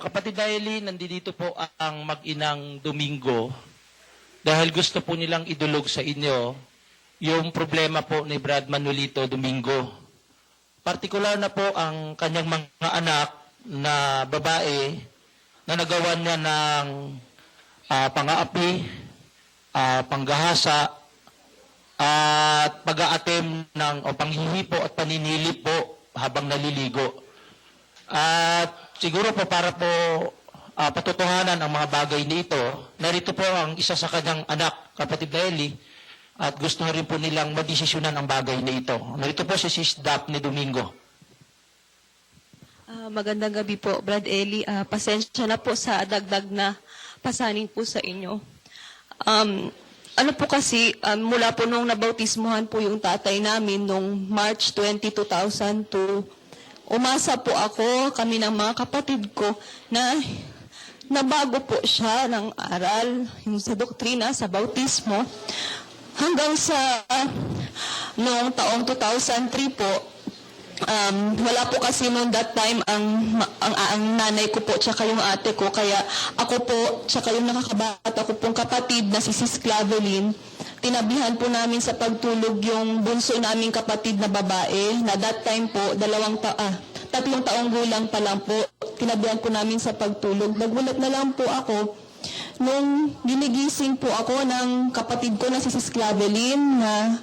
Kapatid Daily, nandito po ang mag-inang Domingo dahil gusto po nilang idulog sa inyo yung problema po ni Brad Manolito Domingo. Partikular na po ang kanyang mga anak na babae na nagawa niya ng pang-aapi, panggahasa, at pag-aatem ng o panghihipo at paninilip po habang naliligo. At siguro po para po patutuhanan ang mga bagay nito, narito po ang isa sa kanyang anak, kapatid na Eli, at gusto rin po nilang madesisyonan ang bagay na ito. Narito po si Sis Daphne Domingo. Magandang gabi po, Brad Eli. Pasensya na po sa dagdag na pasanin po sa inyo. Ano po kasi, mula po nung nabautismuhan po yung tatay namin nung March 20, 2002, umasa po ako, kami ng mga kapatid ko, na nabago po siya ng aral, yung sa doktrina, sa bautismo, hanggang sa noong taong 2003 po, wala po kasi noong that time ang nanay ko po tsaka yung ate ko, kaya ako po tsaka yung nakakabata ko pong kapatid na si Sis Clavelyn, tinabihan po namin sa pagtulog yung bunso naming kapatid na babae na that time po 3 taong gulang pa lang po, tinabihan po namin sa pagtulog. Nagulat na lang po ako nung ginigising po ako ng kapatid ko na si Sis Clavelyn na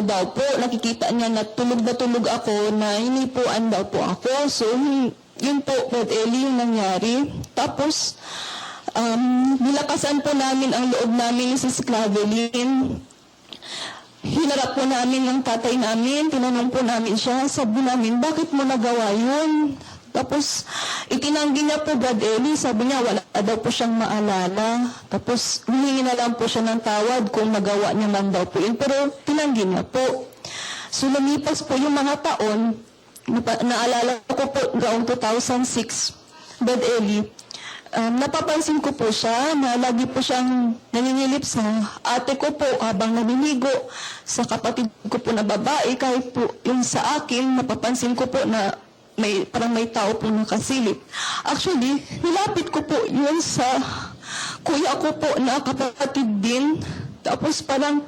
daw po, nakikita niya na tulog ako, na hinipuan daw po ako. So, yun po, Brad Eli, yung nangyari. Tapos, nilakasan po namin ang loob namin ni Sis Clavelyn. Hinarap po namin ng tatay namin, tinanong po namin siya, sabi namin, bakit mo nagawa yun? Tapos, itinanggi niya po, Brad Eli, sabi niya, wala daw po siyang maalala. Tapos, humingi na lang po siya ng tawad kung nagawa niya man daw po yun. Pero, tinanggi niya po. So, lumipas po yung mga taon, naalala ko po, noong 2006, Brad Eli, napapansin ko po siya na lagi po siyang nanginilip sa ate ko po habang namimigo, sa kapatid ko po na babae, kahit po yung sa akin, napapansin ko po na parang may tao po nakasilip. Actually, nilapit ko po yun sa kuya ko po na kapatid din. Tapos parang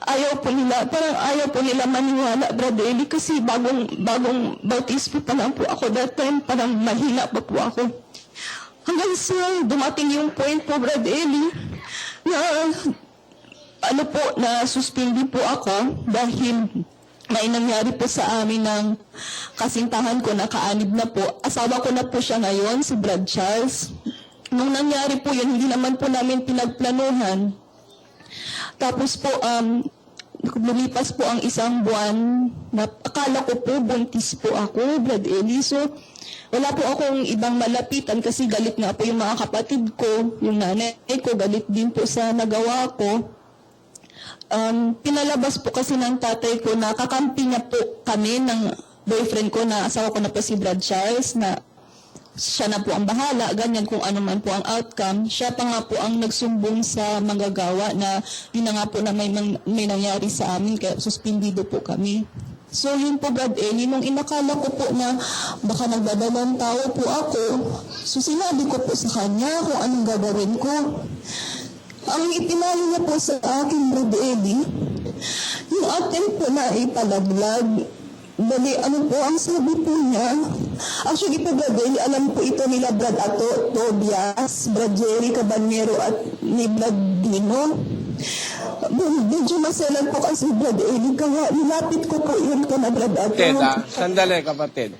ayaw po nila maniwala, Brad Eli, kasi bagong bautismo pa lang po ako that time, parang mahina pa po ako. Hanggang sa dumating yung point po, Brad Eli, na na suspindi po ako dahil may nangyari po sa amin ng kasintahan ko na kaanib na po. Asawa ko na po siya ngayon, si Brad Charles. Nung nangyari po yun, hindi naman po namin pinagplanuhan. Tapos po, lumipas po ang 1 buwan, na akala ko po buntis po ako, Brad Eli. So, wala po akong ibang malapitan kasi galit nga po yung mga kapatid ko, yung nanay ko, galit din po sa nagawa ko. Pinalabas po kasi ng tatay ko na kakampi niya po kami ng boyfriend ko na asawa ko na po si Brad Charles, na siya na po ang bahala, ganyan kung ano man po ang outcome. Siya pa nga po ang nagsumbong sa manggagawa na yun na nga po na may nangyari sa amin, kaya suspindido po kami. So yun po, Brad Eli, nung inakala ko po na baka nagdadalang tao po ako, so sinabi ko po sa kanya kung anong gagawin ko. Ang ipinayo niya po sa akin, Brad Eli, yung atin po na ipalaglag. Bali, ano po ang sabi po niya? Actually po, Brad Eli, alam po ito nila Brad Ato, Tobias, Brad Jerry Cabanero at ni Brad Dino. Medyo maselan po kasi, Brad Eli, kaya nilapit ko po yun ka na, Brad Ato. Sandali, kapatid.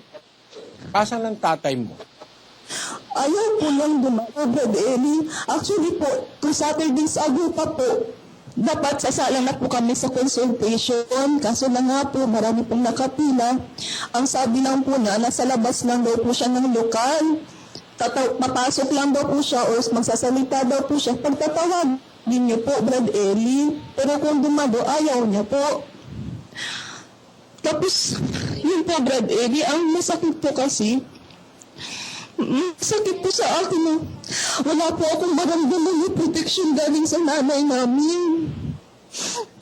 Pasan ng tatay mo? Ayaw po lang dumako, Brad Eli. Actually po, kung Saturday's ago pa po, dapat sasalang na po kami sa consultation. Kaso na nga po, marami pong nakapila. Ang sabi lang po na, nasa labas lang daw po siya ng lokal. Papasok lang daw po siya o magsasalita daw po siya. Pagtatawag din niyo po, Brad Eli. Pero kung dumago, ayaw niya po. Tapos, yun po, Brad Eli, ang masakit po kasi, sakit po sa akin na wala po akong maramdaman yung protection galing sa nanay namin.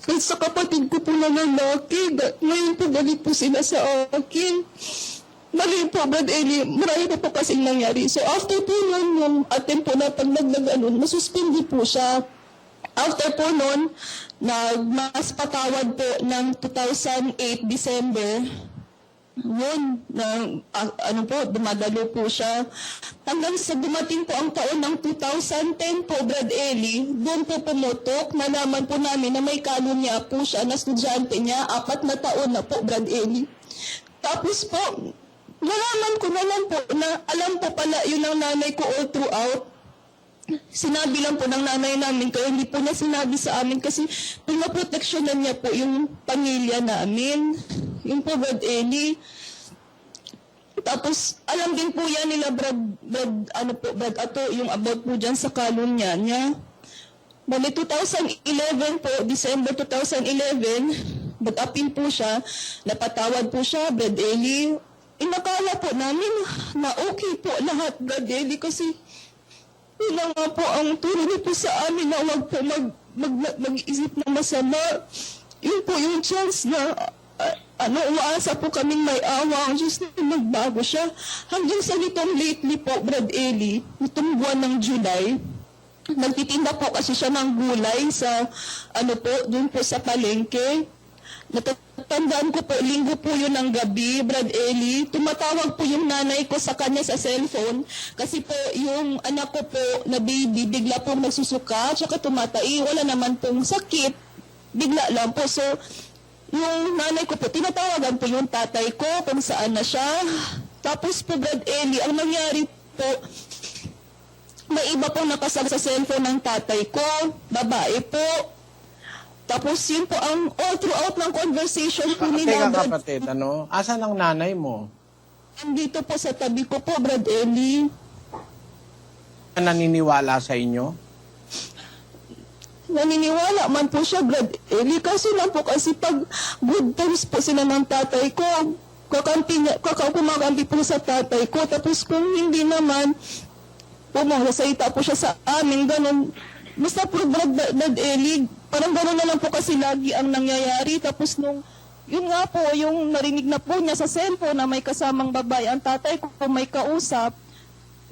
At sa kapatid ko po na lalaki, ngayon po galit po sila sa akin. Mali po, Brad Eli, marami po kasing nangyari. So after po nun, yung attempt po na paglaglag, nasuspindi po siya. After po nun, mas patawad po ng 2008 December. Yun, dumadalo po siya. Hanggang sa dumating po ang taon ng 2010 po, Brad Eli, doon po pumutok, nalaman po namin na may kalunya po siya na estudyante niya, 4 na taon na po, Brad Eli. Tapos po, nalaman ko na lang po na alam po pala yun ang nanay ko all throughout. Sinabi lang po ng nanay namin, kaya hindi po niya sinabi sa amin kasi pinaproteksyonan niya po yung pamilya namin. Yung po, Brad Eli. Tapos, alam din po yan nila, Brad Ato, yung about po dyan sa kalunya niya. Bali, 2011 po, December 2011, nag-appeal po siya, napatawad po siya, Brad Eli. Inakala po namin na okay po lahat, Brad Eli, kasi yun na nga po ang turo niyo po sa amin na huwag po mag-isip ng masama. Yun po yung chance na umaasa po kaming may awa ang Diyos na magbago siya. Hanggang sa nitong lately po, Brad Eli, nitong buwan ng July, nagtitinda po kasi siya ng gulay sa, doon po sa palengke. Natatandaan ko po, linggo po yun ng gabi, Brad Eli. Tumatawag po yung nanay ko sa kanya sa cellphone kasi po yung anak ko po na baby, bigla pong nagsusuka, tsaka tumatai, wala naman pong sakit. Bigla lang po. So, yung nanay ko po, tinatawagan po yung tatay ko kung saan na siya. Tapos po, Brad Eli, ang nangyari po, may iba pong nakasal sa cellphone ng tatay ko, babae po. Tapos yun po ang all throughout ng conversation po nila. Teka kapatid, asan ang nanay mo? Andito po sa tabi ko po, Brad Eli. Naniniwala sa inyo? Naniniwala man po siya, Brad Eli. Kaso lang po kasi pag good times po sila ng tatay ko, kumakampi po sa tatay ko. Tapos kung hindi naman, pumasaita po siya sa amin, ganun. Basta po, Brad Eli, parang gano'n na lang po kasi lagi ang nangyayari. Tapos yun nga po, yung narinig na po niya sa cellphone na may kasamang babae, ang tatay ko po may kausap,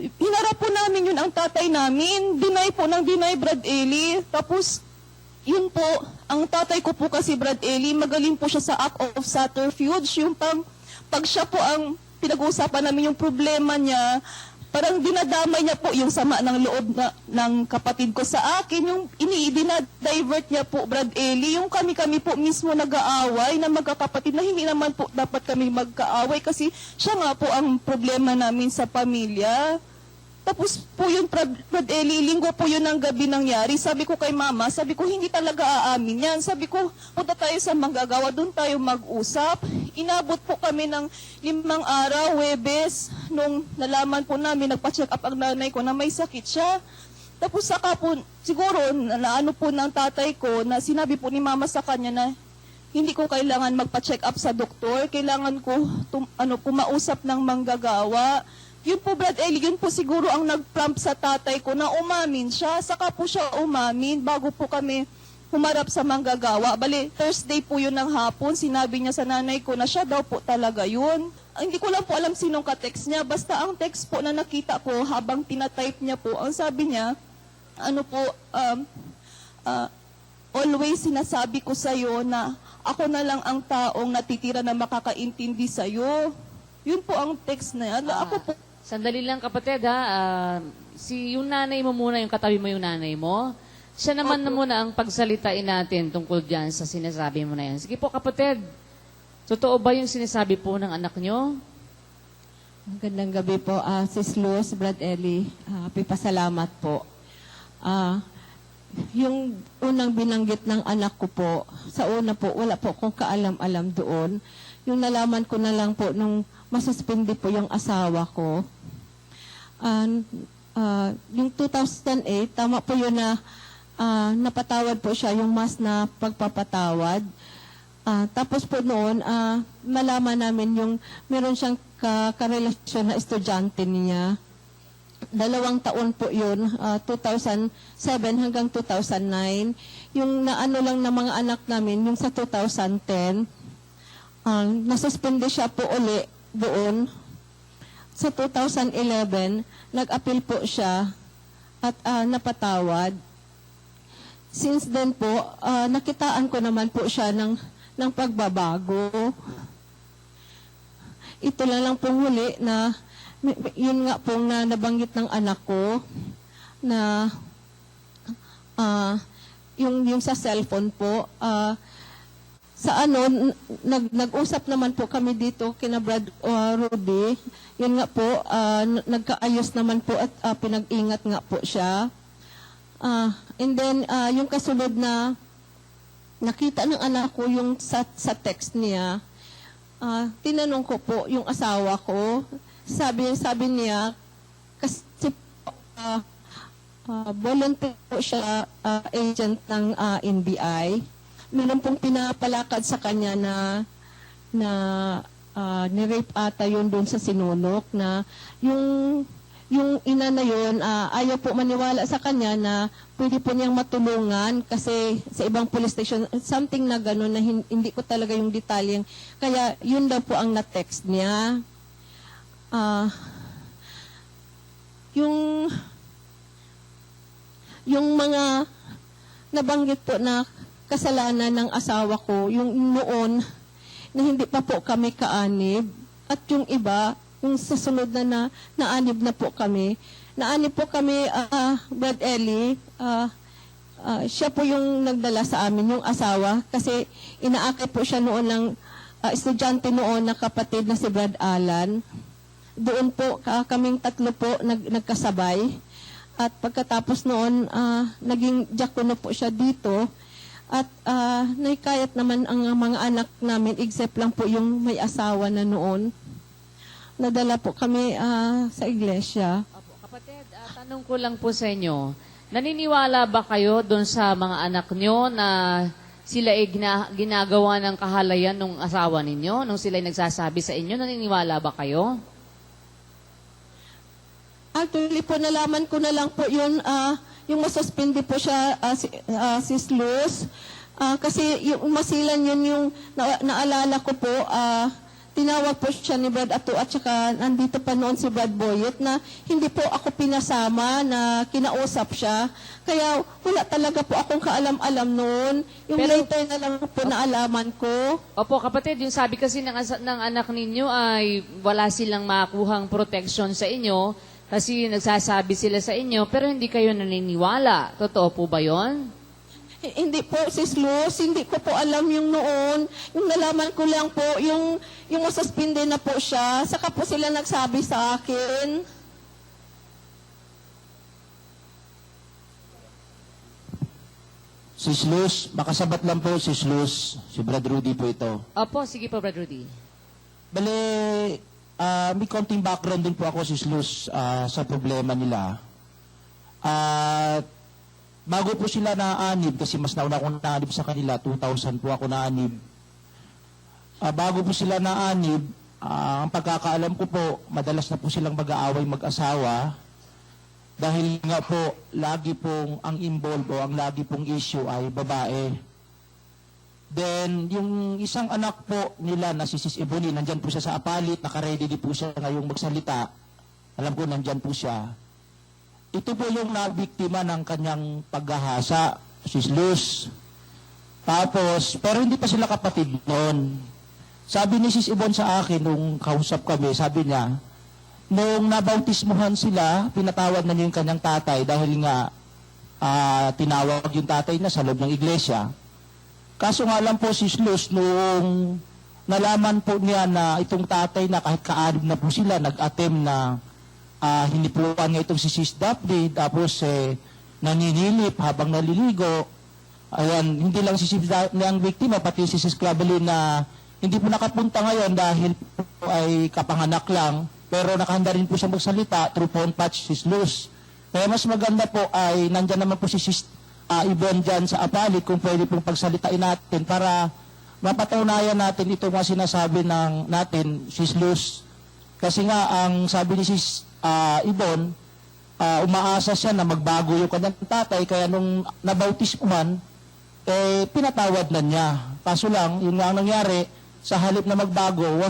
hinarap po namin yun ang tatay namin. Deny po ng deny, Brad Eli. Tapos, yun po, ang tatay ko po kasi, Brad Eli, magaling po siya sa act of subterfuge. Yung pag siya po ang pinag-uusapan namin yung problema niya, parang dinadamay niya po yung sama ng loob ng kapatid ko sa akin. Yung dinadivert niya po, Brad Eli. Yung kami po mismo nag-aaway na magkakapatid na hindi naman po dapat kami magkaaway kasi siya nga po ang problema namin sa pamilya. Tapos po yun, Brad Eli, linggo po yun ng gabi nangyari. Sabi ko kay mama, sabi ko hindi talaga aamin yan. Sabi ko, punta tayo sa manggagawa, doon tayo mag-usap. Inabot po kami ng 5 araw, Huwebes, nung nalaman po namin, nagpa-check up ang nanay ko na may sakit siya. Tapos saka po, siguro, naano po ng tatay ko, na sinabi po ni mama sa kanya na hindi ko kailangan magpa-check up sa doktor, kailangan ko pumausap ng manggagawa. Yun po, Brad Eli, yun po siguro ang nag-prompt sa tatay ko na umamin siya. Saka po siya umamin bago po kami humarap sa manggagawa. Bali, Thursday po yun ng hapon. Sinabi niya sa nanay ko na siya daw po talaga yun. Hindi ko lang po alam sinong ka-text niya. Basta ang text po na nakita ko habang tinatype niya po, ang sabi niya, always sinasabi ko sa'yo na ako na lang ang taong natitira na makakaintindi sa'yo. Yun po ang text na yan. Ako po, Sandali lang kapatid ha. Yung nanay mo muna, yung katabi mo yung nanay mo. Siya naman na muna ang pagsalitain natin tungkol dyan sa sinasabi mo na yan. Sige po kapatid, totoo ba yung sinasabi po ng anak nyo? Magandang gabi po, Sis Luz, Brad Eli. Pipasalamat po. Yung unang binanggit ng anak ko po, sa una po, wala po akong kaalam-alam doon. Yung nalaman ko na lang po nung masuspindi po yung asawa ko. Yung 2008, tama po yun na napatawad po siya, yung mas na pagpapatawad. Tapos po noon, malaman namin yung meron siyang karelasyon na estudyante niya. 2 taon po yun, 2007 hanggang 2009. Yung naano lang ng mga anak namin, yung sa 2010, nasuspende siya po uli doon. sa 2011, nag-appeal po siya at napatawad. Since then po, nakitaan ko naman po siya ng pagbabago. Ito lang pong huli na yun nga pong na nabanggit ng anak ko na yung sa cellphone po, sa nag-usap naman po kami dito kina Brad Rudy. Yun nga po, nagkaayos naman po at pinag-ingat nga po siya. And then, yung kasunod na nakita ng anak ko yung sa text niya, tinanong ko po yung asawa ko. Sabi niya, kasi volunteer po siya, agent ng NBI. Meron pong pinapalakad sa kanya na ni-rape ata yun doon sa Sinulog, na yung ina na yun, ayaw po maniwala sa kanya na pwede po niyang matulungan kasi sa ibang police station, something na gano'n na hindi ko talaga yung detalyeng. Kaya yun daw po ang na-text niya. Yung mga nabanggit po na kasalanan ng asawa ko, yung noon na hindi pa po kami kaanib, at yung iba, yung sa sunod na naanib na po kami. Naanib po kami, Brad Ellie, siya po yung nagdala sa amin, yung asawa, kasi inaakit po siya noon ng estudyante noon na kapatid na si Brad Alan. Doon po, kaming tatlo po nagkasabay. At pagkatapos noon, naging diakono po siya dito. At naikayat naman ang mga anak namin, except lang po yung may asawa na noon. Nadala po kami sa iglesia. Opo, kapatid, tanong ko lang po sa inyo, naniniwala ba kayo doon sa mga anak nyo na sila ay ginagawa ng kahalayan ng asawa ninyo, nung sila ay nagsasabi sa inyo? Naniniwala ba kayo? Actually po, nalaman ko na lang po yun, yung masuspindi po siya, Sis Luz. Kasi yung masilan yun yung naalala ko po, tinawag po siya ni Brad Ato at saka nandito pa noon si Brad Boyet na hindi po ako pinasama na kinausap siya. Kaya wala talaga po akong kaalam-alam noon. Yung Pero- later na lang po naalaman ko. Opo, kapatid, yung sabi kasi ng anak ninyo ay wala silang makuhang protection sa inyo kasi nagsasabi sila sa inyo, pero hindi kayo naniniwala. Totoo po ba yon? Hindi po, Sis Luz, hindi ko po alam yung noon. Yung nalaman ko lang po, yung masuspindi na po siya, saka po sila nagsabi sa akin. Sis Luz, makasabat lang po, Sis Luz. Si Brad Rudy po ito. Opo, sige po, Brad Rudy. Bale, may konting background din po ako, Sis Luz, sa problema nila. At bago po sila naanib, kasi mas nauna ako naanib sa kanila, 2000 po ako naanib. Bago po sila naanib, ang pagkakaalam ko po, madalas na po silang mag-aaway mag-asawa. Dahil nga po, lagi pong ang involved o ang lagi pong issue ay babae. Then, yung isang anak po nila na si Sis Ebony, nandyan po siya sa apalit, nakaready din po siya ngayong magsalita. Alam ko, nandyan po siya. Ito po yung nabiktima ng kanyang paghahasa, Sis Luz. Tapos, pero hindi pa sila kapatid noon. Sabi ni Sis Ibon sa akin, nung kausap kami, sabi niya, nung nabautismuhan sila, pinatawad na niya yung kanyang tatay dahil nga tinawag yung tatay na sa loob ng iglesia. Kaso nga lang po, Sis Luz, nung nalaman po niya na itong tatay na kahit kaanib na po sila, nag-attempt na hinipuan nga itong si Sis Daphne, tapos naninilip habang naliligo. Ayan, hindi lang si Sis Daphne ang biktima, pati si Sis Clavelin na hindi po nakapunta ngayon dahil po ay kapanganak lang, pero nakahanda rin po siya magsalita through phone patch, Sis Luz. Kaya mas maganda po ay nandyan naman po si Sis Ibon dyan sa apalit kung pwede pong pagsalitain natin para mapatunayan natin ito nga sinasabi natin, Sis Luz. Kasi nga, ang sabi ni Sis Ibon, umaasa siya na magbago yung kanyang tatay, kaya nung nabautismuhan, pinatawad na niya. Kaso lang, yun nga ang nangyari, sa halip na magbago,